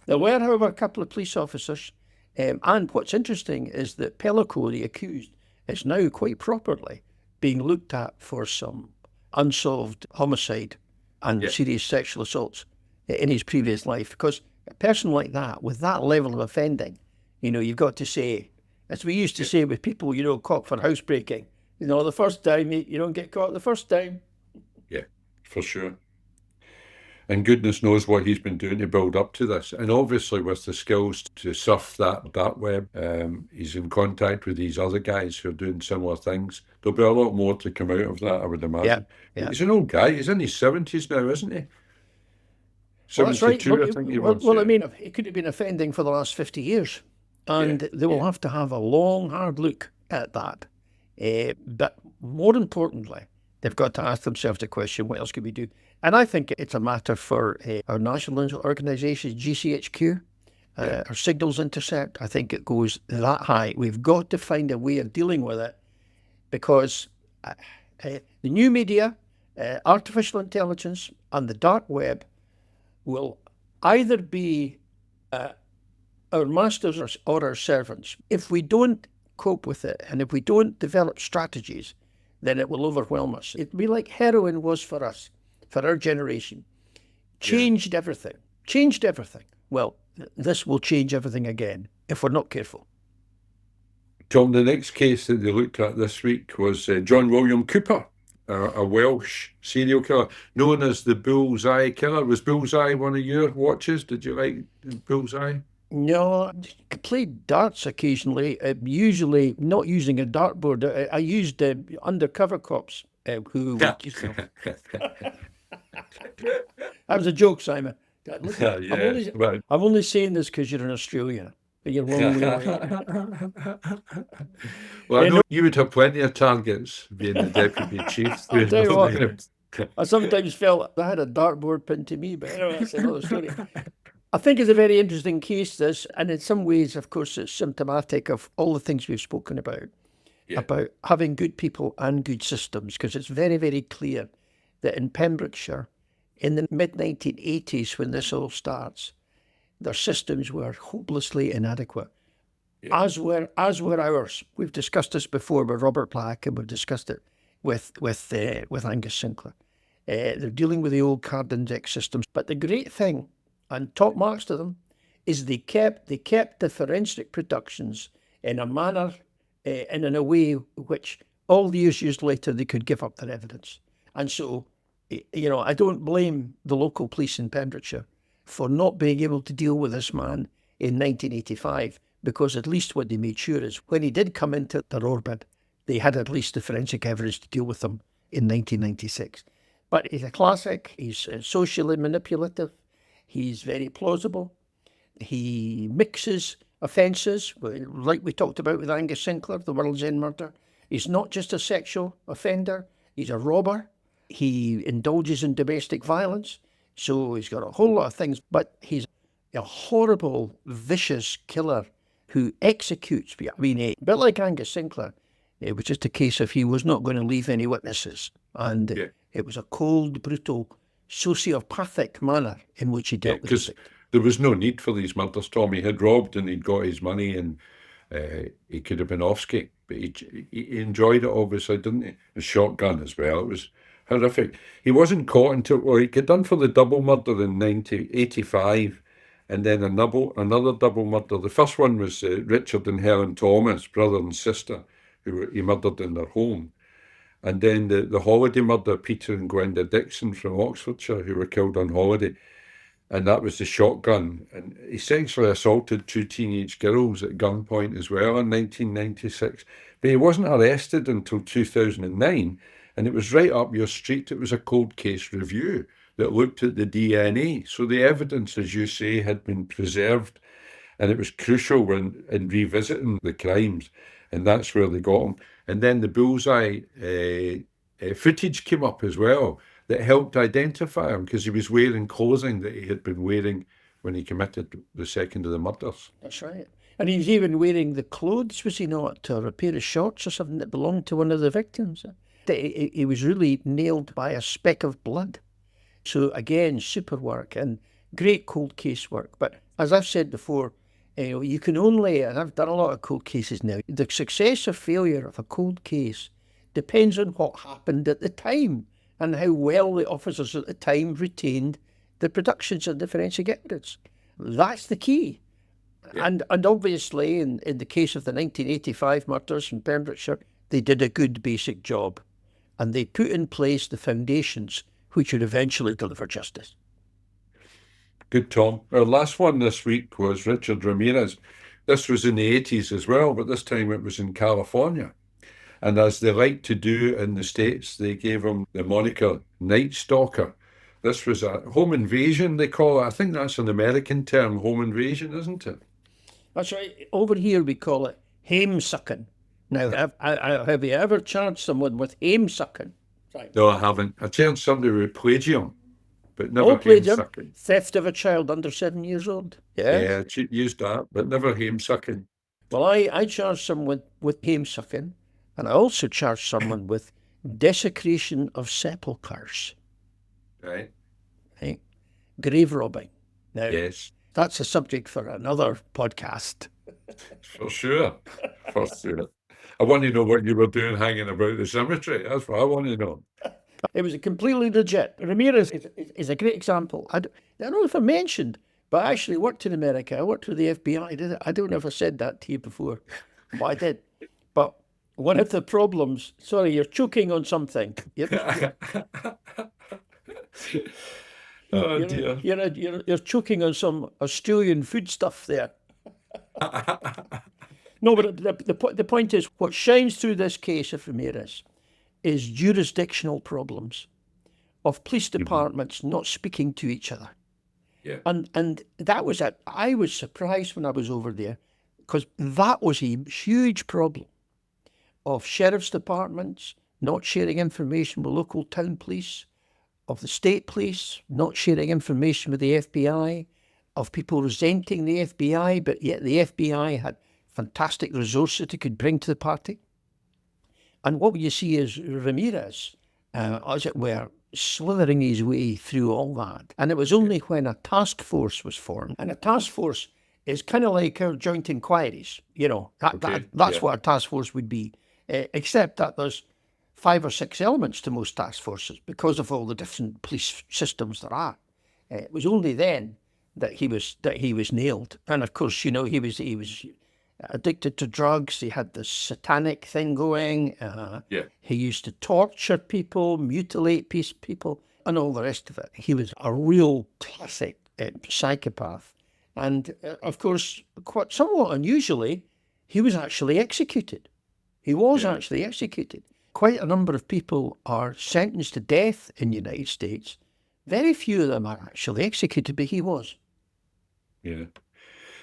There were, however, a couple of police officers, and what's interesting is that Pellicot, the accused, is now quite properly being looked at for some unsolved homicide and serious sexual assaults in his previous life. Because a person like that, with that level of offending, you've got to say, as we used to say with people, caught for housebreaking, the first time, you don't get caught the first time. Yeah, for sure. And goodness knows what he's been doing to build up to this. And obviously with the skills to surf that web, he's in contact with these other guys who are doing similar things. There'll be a lot more to come out of that, I would imagine. Yeah. He's an old guy. He's in his 70s now, isn't he? 72, well, that's right. I think he was. Well, I mean, he could have been offending for the last 50 years. And they will have to have a long, hard look at that. But more importantly, they've got to ask themselves the question, what else could we do? And I think it's a matter for our national organisation, GCHQ, our signals intercept. I think it goes that high. We've got to find a way of dealing with it, because the new media, artificial intelligence and the dark web will either be our masters or our servants. If we don't cope with it, and if we don't develop strategies, then it will overwhelm us. It'll be like heroin was for us for our generation, changed everything. Changed everything. Well, this will change everything again if we're not careful. Tom, the next case that they looked at this week was John William Cooper, a Welsh serial killer known as the Bullseye killer. Was Bullseye one of your watches? Did you like Bullseye? No, I played darts occasionally, usually not using a dartboard. I used undercover cops who would, that was a joke, Simon. Listen, Yeah, I'm only saying this because you're in Australia. But you're wrong way away. Well, I know you would have plenty of targets being the deputy chief. I'll tell you what, I sometimes felt I had a dartboard pinned to me, but anyway, that's another story. I think it's a very interesting case, this, and in some ways, of course, it's symptomatic of all the things we've spoken about having good people and good systems, because it's very, very clear that in Pembrokeshire, in the mid-1980s, when this all starts, their systems were hopelessly inadequate, as were ours. We've discussed this before with Robert Black, and we've discussed it with Angus Sinclair. They're dealing with the old card index systems, but the great thing, and top marks to them, is they kept the forensic productions in a manner and in a way which all these years later they could give up their evidence. And so, I don't blame the local police in Pembrokeshire for not being able to deal with this man in 1985, because at least what they made sure is when he did come into their orbit, they had at least the forensic evidence to deal with him in 1996. But he's a classic. He's socially manipulative. He's very plausible. He mixes offences, like we talked about with Angus Sinclair, the World's End murder. He's not just a sexual offender. He's a robber. He indulges in domestic violence. So he's got a whole lot of things, but he's a horrible, vicious killer who executes. I mean, a bit like Angus Sinclair, it was just a case of he was not going to leave any witnesses. And it was a cold, brutal, sociopathic manner in which he dealt with it. Because there was no need for these murders, Tom. He had robbed and he'd got his money, and he could have been off-skate. But he enjoyed it, obviously, didn't he? A shotgun as well. It was horrific. He wasn't caught until, he got done for the double murder in 1985, and then another double murder. The first one was Richard and Helen Thomas, brother and sister, who he murdered in their home. And then the holiday murder, Peter and Gwenda Dixon from Oxfordshire, who were killed on holiday. And that was the shotgun. And he sexually assaulted 2 teenage girls at gunpoint as well in 1996. But he wasn't arrested until 2009. And it was right up your street. It was a cold case review that looked at the DNA. So the evidence, as you say, had been preserved. And it was crucial in revisiting the crimes. And that's where they got him. And then the Bullseye footage came up as well that helped identify him, because he was wearing clothing that he had been wearing when he committed the second of the murders. That's right. And he was even wearing the clothes, was he not, or a pair of shorts or something that belonged to one of the victims. He was really nailed by a speck of blood. So again, super work and great cold case work. But as I've said before, you can only, and I've done a lot of cold cases now, the success or failure of a cold case depends on what happened at the time and how well the officers at the time retained the productions and the forensic evidence. That's the key. Yeah. And obviously, in the case of the 1985 murders in Pembrokeshire, they did a good basic job. And they put in place the foundations which would eventually deliver justice. Good, Tom. Our last one this week was Richard Ramirez. This was in the 80s as well, but this time it was in California. And as they like to do in the States, they gave him the moniker Night Stalker. This was a home invasion, they call it. I think that's an American term, home invasion, isn't it? That's right. Over here we call it hame sucking. Now, have you ever charged someone with hame sucking? Right. No, I haven't. I charged somebody with plagium, but never hame sucking. Theft of a child under 7 years old. Yeah, used that, but never hame sucking. Well, I charged someone with hame sucking, and I also charged someone with desecration of sepulchres. Right. Grave robbing. Now, yes. That's a subject for another podcast. For sure. For sure. I want to know what you were doing hanging about the cemetery. That's what I want to know. It was completely legit. Ramirez is a great example. I don't know if I mentioned, but I actually worked in America. I worked with the FBI. I don't know if I said that to you before, but I did. But one of the problems, sorry, you're choking on something. Oh dear. You're choking on some Australian food stuff there. No, but the point is, what shines through this case of Ramirez is jurisdictional problems of police departments not speaking to each other. Yeah. And that was it. I was surprised when I was over there, because that was a huge problem of sheriff's departments not sharing information with local town police, of the state police not sharing information with the FBI, of people resenting the FBI, but yet the FBI had fantastic resources it could bring to the party. And what you see is Ramirez, as it were, slithering his way through all that. And it was only when a task force was formed, and a task force is kind of like our joint inquiries, that's what a task force would be, except that there's 5 or 6 elements to most task forces because of all the different police systems there are. It was only then that he was nailed. And of course, he was addicted to drugs. He had this satanic thing going. He used to torture people, mutilate people, and all the rest of it. He was a real classic psychopath. And of course, somewhat unusually, he was actually executed. He was actually executed. Quite a number of people are sentenced to death in the United States. Very few of them are actually executed, but he was. Yeah.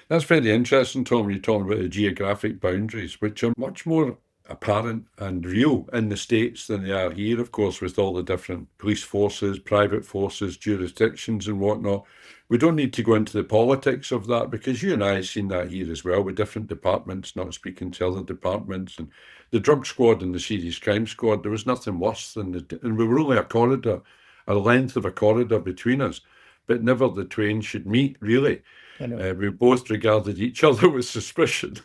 That's very interesting, Tom. You're talking about the geographic boundaries, which are much more apparent and real in the States than they are here, of course, with all the different police forces, private forces, jurisdictions and whatnot. We don't need to go into the politics of that, because you and I have seen that here as well, with different departments not speaking to other departments. And the drug squad and the serious crime squad, there was nothing worse than and we were only a length of a corridor between us, but never the twain should meet, really. We both regarded each other with suspicion.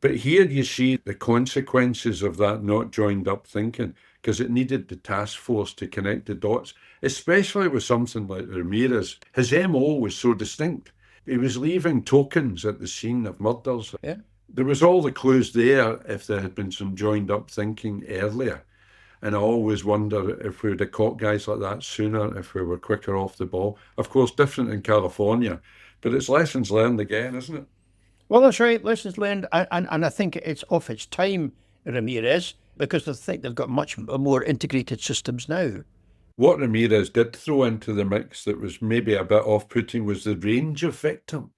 But here you see the consequences of that not joined up thinking, because it needed the task force to connect the dots, especially with something like Ramirez. His MO was so distinct. He was leaving tokens at the scene of murders. Yeah. There was all the clues there if there had been some joined up thinking earlier. And I always wonder if we would have caught guys like that sooner, if we were quicker off the ball. Of course, different in California, but it's lessons learned again, isn't it? Well, that's right, lessons learned. And I think it's off its time, Ramirez, because I think they've got much more integrated systems now. What Ramirez did throw into the mix that was maybe a bit off-putting was the range of victims.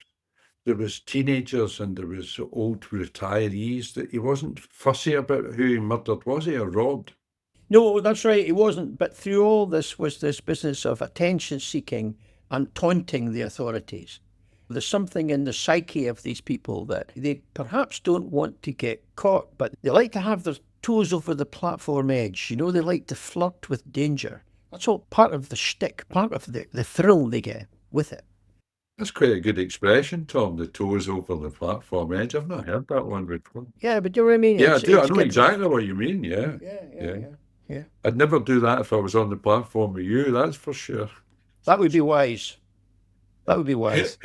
There was teenagers and there was old retirees. That he wasn't fussy about who he murdered, was he, or robbed? No, that's right, he wasn't. But through all this was this business of attention seeking and taunting the authorities. There's something in the psyche of these people that they perhaps don't want to get caught, but they like to have their toes over the platform edge. They like to flirt with danger. That's all part of the shtick, part of the thrill they get with it. That's quite a good expression, Tom, the toes over the platform edge. I've not heard that one before. Yeah, but you know what I mean? Yeah, I do. I know exactly what you mean, yeah. Yeah. I'd never do that if I was on the platform with you, that's for sure. That would be wise. That would be wise.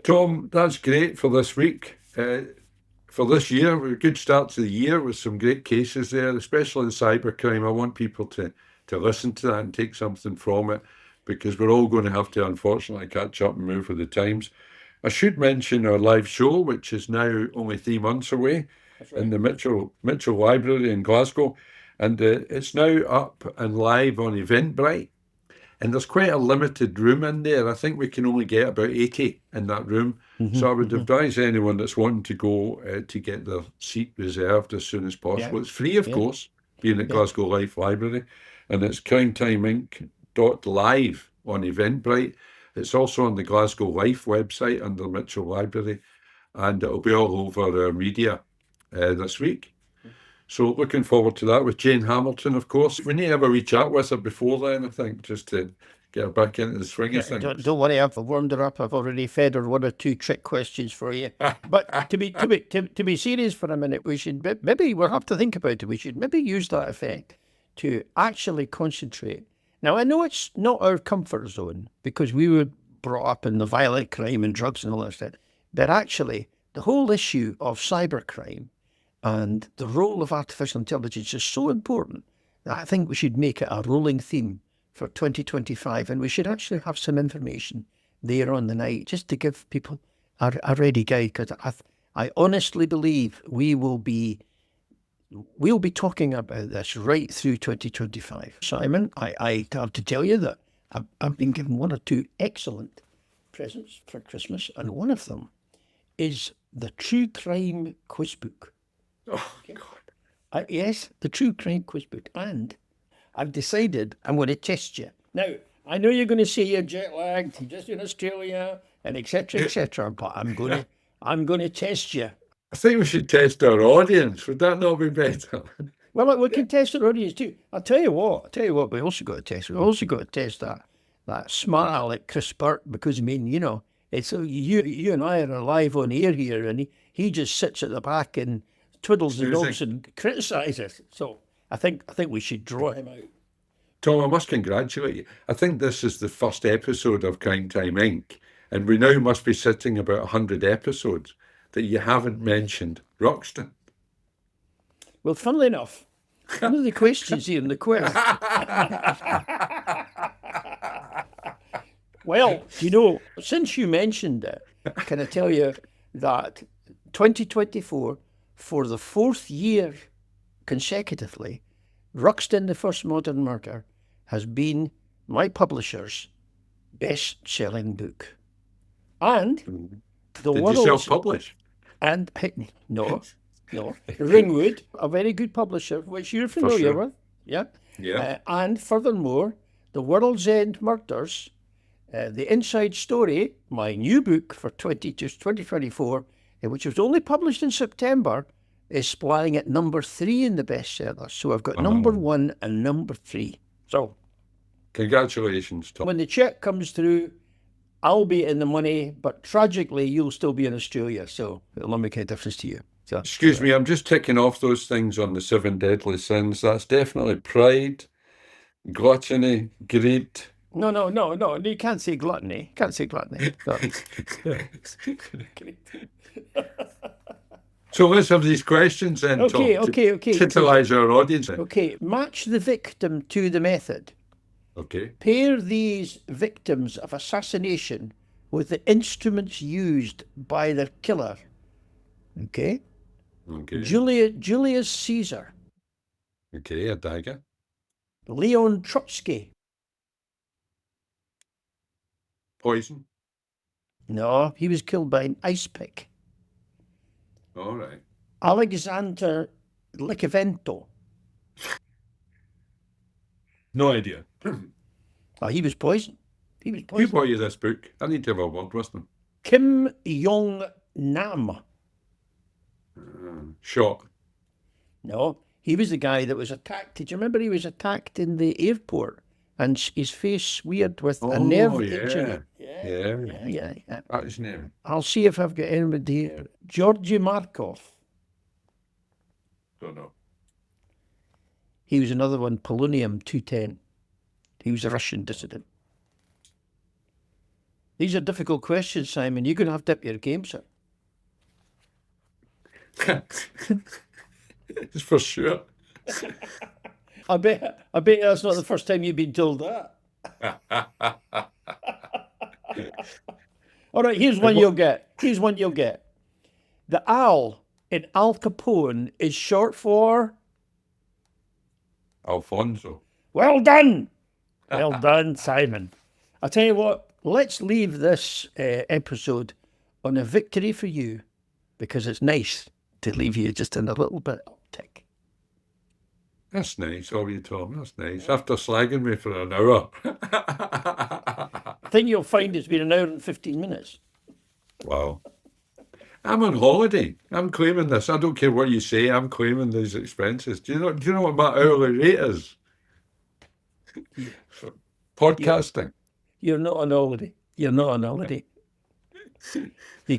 Tom, that's great for this week. For this year, a good start to the year with some great cases there, especially in cybercrime. I want people to listen to that and take something from it, because we're all going to have to, unfortunately, catch up and move with the times. I should mention our live show, which is now only 3 months away, in the Mitchell Library in Glasgow. And it's now up and live on Eventbrite. And there's quite a limited room in there. I think we can only get about 80 in that room. So I would advise anyone that's wanting to go to get their seat reserved as soon as possible. It's free, of course, being at Glasgow Life Library. And it's crimetimeinc.live on Eventbrite. It's also on the Glasgow Life website under Mitchell Library. And it'll be all over our media this week. So looking forward to that with Jane Hamilton, of course. We need to have a wee chat with her before then, I think, just to get her back into the swing of things. Don't worry, I've warmed her up. I've already fed her 1 or 2 trick questions for you. But to be serious for a minute, we should maybe we'll have to think about it. We should maybe use that effect to actually concentrate. Now, I know it's not our comfort zone because we were brought up in the violent crime and drugs and all that stuff, but actually the whole issue of cybercrime and the role of artificial intelligence is so important that I think we should make it a rolling theme for 2025, and we should actually have some information there on the night just to give people a ready guide, because I honestly believe we'll be talking about this right through 2025. Simon, I have to tell you that I've been given one or two excellent presents for Christmas, and one of them is the True Crime Quiz Book. Oh, God. Yes, the True Crime Quiz Book. And I've decided I'm going to test you. Now, I know you're going to say you're jet lagged, you're just in Australia, and etc., but I'm going to test you. I think we should test our audience. Would that not be better? Well, we can test our audience too. I'll tell you what, we also got to test. We've also got to test that smart aleck Chris Burt, because I mean, you know, it's you and I are live on air here, and he just sits at the back and twiddles the knobs and criticises. So I think we should draw him out. Tom, I must congratulate you. I think this is the first episode of Crime Time Inc., and we now must be sitting about 100 episodes that you haven't mentioned Ruxton. Well, funnily enough, one of the questions here in the quiz. Well, you know, since you mentioned it, can I tell you that 2024, for the fourth year consecutively, Ruxton, the First Modern Murder, has been my publisher's best-selling book. And the Did world's... you self-publish? And no. Ringwood, a very good publisher, which you're familiar with. Yeah. And furthermore, The World's End Murders, The Inside Story, my new book for 2024, which was only published in September, is flying at number 3 in the bestsellers. So I've got number 1 and number 3. So congratulations, Tom. when the check comes through, I'll be in the money, but tragically, you'll still be in Australia, so it'll not make any difference to you. So, excuse me, I'm just ticking off those things on the 7 deadly sins. That's definitely pride, gluttony, greed. No. You can't say gluttony. So let's have these questions then, Okay. Tom. Titillise our audience. Okay, match the victim to the method. Okay. Pair these victims of assassination with the instruments used by their killer. Okay. Julius Caesar. Okay, a dagger. Leon Trotsky. Poison. No, he was killed by an ice pick. All right. Alexander Licavento. No idea. Oh, he was poisoned. Who bought you this book? I need to have a word with them. Kim Jong-nam. Shot. No, he was the guy that was attacked. Did you remember he was attacked in the airport and his face smeared with a nerve injury? Yeah. That's his name. I'll see if I've got anybody here. Georgy Markov. Don't know. He was another one, Polonium-210. He was a Russian dissident. These are difficult questions, Simon. You're going to have to up your game, sir. It's for sure. I bet that's not the first time you've been told that. All right, here's one you'll get. The Al in Al Capone is short for... Alfonso. Well done. Well done, Simon. I'll tell you what, let's leave this episode on a victory for you, because it's nice to leave you just in a little bit uptick. That's nice of you, Tom. That's nice. After slagging me for an hour. I think you'll find it's been an hour and 15 minutes. Wow. I'm on holiday. I'm claiming this. I don't care what you say. I'm claiming these expenses. Do you know what my hourly rate is? For podcasting. You're not on holiday. You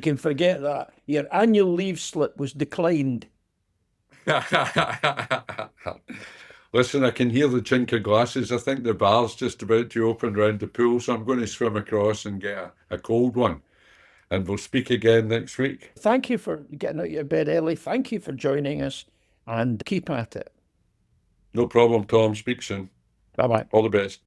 can forget that. Your annual leave slip was declined. Listen, I can hear the chink of glasses. I think the bar's just about to open round the pool, so I'm going to swim across and get a cold one. And we'll speak again next week. Thank you for getting out of your bed early. Thank you for joining us, and keep at it. No problem, Tom. Speak soon. Bye bye. All the best.